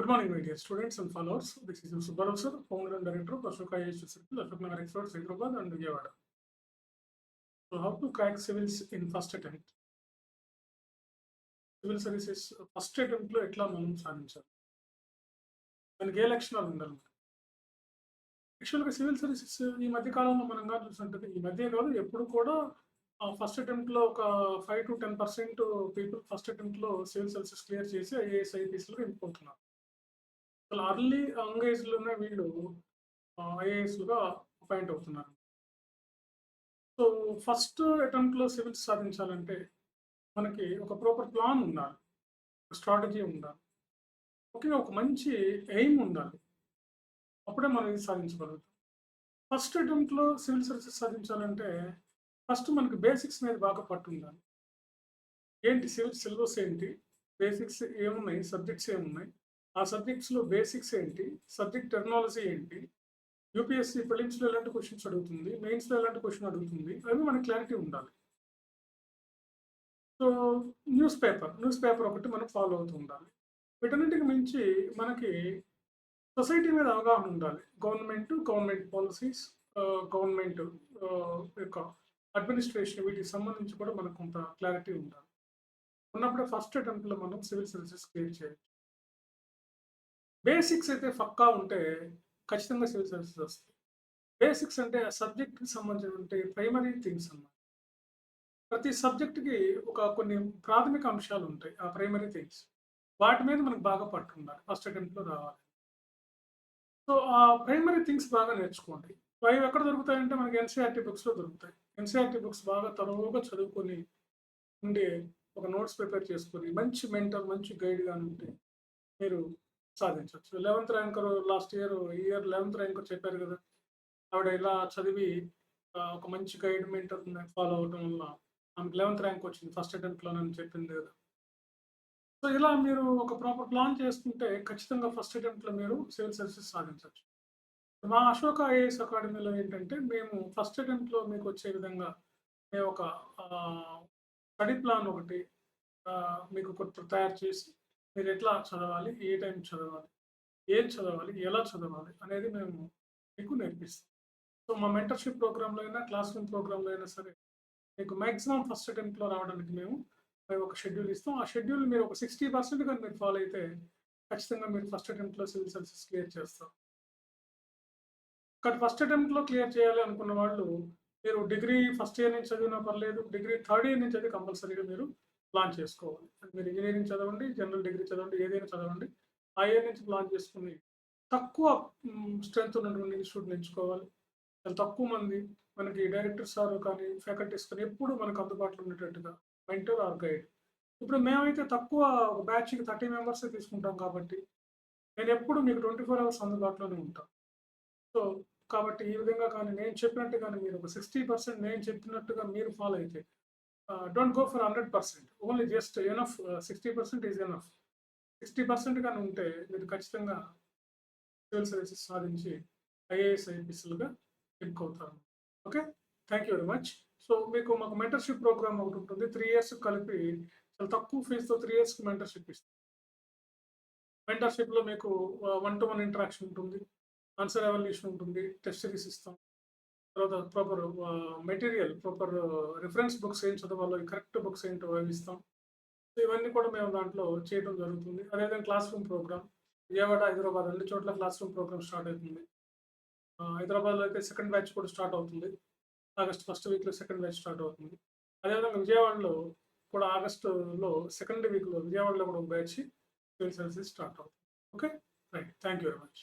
Good morning, my dear students and followers. This is Subbarao sir, founder and director of Ashoka IAS Circle, Ashok Nagar Experts, Hyderabad and Vijayawada. So, how to crack civils in first attempt? Civil services first అటెంప్ట్లో ఎట్లా మనం సాధించాలి, దానికి ఏ లక్షణాలు ఉండాలి? యాక్చువల్గా civil services ఈ మధ్య కాలంలో మనం కానీ చూసినట్టు ఈ మధ్య కాదు ఎప్పుడు కూడా ఫస్ట్ అటెంప్ట్లో ఒక 5 to 10% పీపుల్ ఫస్ట్ అటెంప్ట్లో సివిల్ సర్వీసెస్ క్లియర్ చేసి ఐఏఎస్ ఐపీఎస్లుగా ఎంచుకుంటున్నారు. అసలు అర్లీ యంగ్ ఏజ్లోనే వీళ్ళు ఐఏఎస్లుగా అపాయింట్ అవుతున్నారు. సో ఫస్ట్ అటెంప్ట్లో సివిల్స్ సాధించాలంటే మనకి ఒక ప్రాపర్ ప్లాన్ ఉండాలి, స్ట్రాటజీ ఉండాలి, ముఖ్యంగా ఒక మంచి ఎయిమ్ ఉండాలి. అప్పుడే మనం ఇది సాధించగలుగుతాం. ఫస్ట్ అటెంప్ట్లో సివిల్ సర్వీసెస్ సాధించాలంటే ఫస్ట్ మనకి బేసిక్స్ మీద బాగా పట్టు ఉండాలి. ఏంటి సివిల్ సిలబస్ ఏంటి, బేసిక్స్ ఏమున్నాయి, సబ్జెక్ట్స్ ఏమున్నాయి, ఆ సబ్జెక్ట్స్లో బేసిక్స్ ఏంటి, సబ్జెక్ట్ టెక్నాలజీ ఏంటి, యూపీఎస్సీ ప్రిలిమ్స్లో ఎలాంటి క్వశ్చన్స్ అడుగుతుంది, మెయిన్స్లో ఎలాంటి క్వశ్చన్ అడుగుతుంది, అవి మనకి క్లారిటీ ఉండాలి. సో న్యూస్ పేపర్ ఒకటి మనం ఫాలో అవుతూ ఉండాలి. వీటన్నిటికి మించి మనకి సొసైటీ మీద అవగాహన ఉండాలి. గవర్నమెంట్ పాలసీస్, గవర్నమెంట్ యొక్క అడ్మినిస్ట్రేషన్, వీటికి సంబంధించి కూడా మనకు కొంత క్లారిటీ ఉండాలి. ఉన్నప్పుడే ఫస్ట్ అటెంప్ట్లో మనం సివిల్ సర్వీసెస్ క్లియర్ చేయొచ్చు. బేసిక్స్ అయితే పక్కా ఉంటే ఖచ్చితంగా సివిల్ సర్వీసెస్ వస్తాయి. బేసిక్స్ అంటే ఆ సబ్జెక్ట్కి సంబంధించిన ప్రైమరీ థింగ్స్ అన్నమాట. ప్రతి సబ్జెక్ట్కి కొన్ని ప్రాథమిక అంశాలు ఉంటాయి, ఆ ప్రైమరీ థింగ్స్. వాటి మీద మనకు బాగా పట్టు ఉండాలి ఫస్ట్ అటెంప్ట్లో రావాలి. సో ఆ ప్రైమరీ థింగ్స్ బాగా నేర్చుకోండి. అవి ఎక్కడ దొరుకుతాయంటే మనకి ఎన్సీఆర్టీ బుక్స్లో దొరుకుతాయి. ఎన్సీఆర్టీ బుక్స్ బాగా తరువుగా చదువుకొని ఉండి ఒక నోట్స్ ప్రిపేర్ చేసుకొని మంచి మెంటర్, మంచి గైడ్గా ఉంటే మీరు సాధించవచ్చు. 11th ranker last year 11th ranker చెప్పారు కదా, ఆవిడ ఇలా చదివి ఒక మంచి గైడ్ మెంటర్ ఫాలో అవడం వల్ల ఆమెకు 11th ర్యాంక్ వచ్చింది ఫస్ట్ అటెంప్ట్లో అని చెప్పింది కదా. సో ఇలా మీరు ఒక ప్రాపర్ ప్లాన్ చేసుకుంటే ఖచ్చితంగా ఫస్ట్ అటెంప్ట్లో మీరు సివిల్ సర్వీసెస్ సాధించవచ్చు. మా అశోక ఐఏఎస్ అకాడమీలో ఏంటంటే మేము ఫస్ట్ అటెంప్ట్లో మీకు వచ్చే విధంగా మేము ఒక స్టడీ ప్లాన్ ఒకటి మీకు తయారు చేసి మీరు ఎట్లా చదవాలి, ఏ టైం చదవాలి, ఏం చదవాలి, ఎలా చదవాలి అనేది మేము మీకు నేర్పిస్తాం. సో మా మెంటర్షిప్ ప్రోగ్రాంలో అయినా, క్లాస్ రూమ్ ప్రోగ్రాంలో అయినా సరే మీకు మ్యాక్సిమం ఫస్ట్ అటెంప్ట్లో రావడానికి మేము ఒక షెడ్యూల్ ఇస్తాం. ఆ షెడ్యూల్ మీరు ఒక 60% కానీ మీరు ఫాలో అయితే ఖచ్చితంగా మీరు ఫస్ట్ అటెంప్ట్లో సివిల్ సర్వీసెస్ క్లియర్ చేస్తారు. కానీ ఫస్ట్ అటెంప్ట్లో క్లియర్ చేయాలి అనుకున్న వాళ్ళు మీరు డిగ్రీ ఫస్ట్ ఇయర్ నుంచి చదివినా పర్లేదు, డిగ్రీ థర్డ్ ఇయర్ నుంచి అయితే కంపల్సరీగా మీరు ప్లాన్ చేసుకోవాలి. మీరు ఇంజనీరింగ్ చదవండి, జనరల్ డిగ్రీ చదవండి, ఏదైనా చదవండి, ఆ ఇయర్ నుంచి ప్లాన్ చేసుకుని తక్కువ స్ట్రెంత్ ఉన్నటువంటి ఇన్స్టిట్యూట్ ఎంచుకోవాలి. చాలా తక్కువ మంది మనకి డైరెక్టర్ సార్ కానీ ఫ్యాకల్టీస్ కానీ ఎప్పుడు మనకు అందుబాటులో ఉండేటట్టుగా మెంటర్ ఆర్ గైడ్. ఇప్పుడు మేమైతే తక్కువ ఒక బ్యాచ్కి 30 మెంబర్సే తీసుకుంటాం కాబట్టి నేను ఎప్పుడు మీకు 24 hours అందుబాటులోనే ఉంటాను. సో కాబట్టి ఈ విధంగా కానీ నేను చెప్పినట్టు కానీ మీరు ఒక 60% నేను చెప్పినట్టుగా మీరు ఫాలో అయితే don't go for 100%, only just enough. 60% is enough. 60% కానీ ఉంటే మీరు ఖచ్చితంగా సివిల్ సర్వీసెస్ సాధించి ఐఏఎస్ ఐపీఎస్లుగా ఎంపికవుతారు. Okay, thank you very much. So మీకు మాకు మెంటర్షిప్ ప్రోగ్రామ్ ఒకటి ఉంటుంది, 3 years కలిపి చాలా తక్కువ ఫీజుతో 3 yearsకి మెంటర్షిప్ ఇస్తాం. మెంటర్షిప్లో మీకు 1-to-1 ఇంటరాక్షన్ ఉంటుంది, ఆన్సర్ ఎవల్యూషన్ ఉంటుంది, టెస్ట్ సిరీస్ ఇస్తాం. తర్వాత proper material, proper reference books ఏం చదవాలో, కరెక్ట్ బుక్స్ ఏంటో అవి ఇస్తాం. సో ఇవన్నీ కూడా మేము దాంట్లో చేయడం జరుగుతుంది. అదేవిధంగా class room programme Vijayawada, Hyderabad 2 చోట్ల క్లాస్ రూమ్ ప్రోగ్రామ్ స్టార్ట్ అవుతుంది. హైదరాబాద్లో అయితే సెకండ్ బ్యాచ్ కూడా స్టార్ట్ అవుతుంది. ఆగస్ట్ ఫస్ట్ వీక్లో సెకండ్ బ్యాచ్ స్టార్ట్ అవుతుంది. అదేవిధంగా విజయవాడలో కూడా ఆగస్టులో సెకండ్ వీక్లో విజయవాడలో కూడా ఒక బ్యాచ్ సివిల్ సర్వీసెస్ స్టార్ట్ అవుతుంది. Okay, right, thank you very much.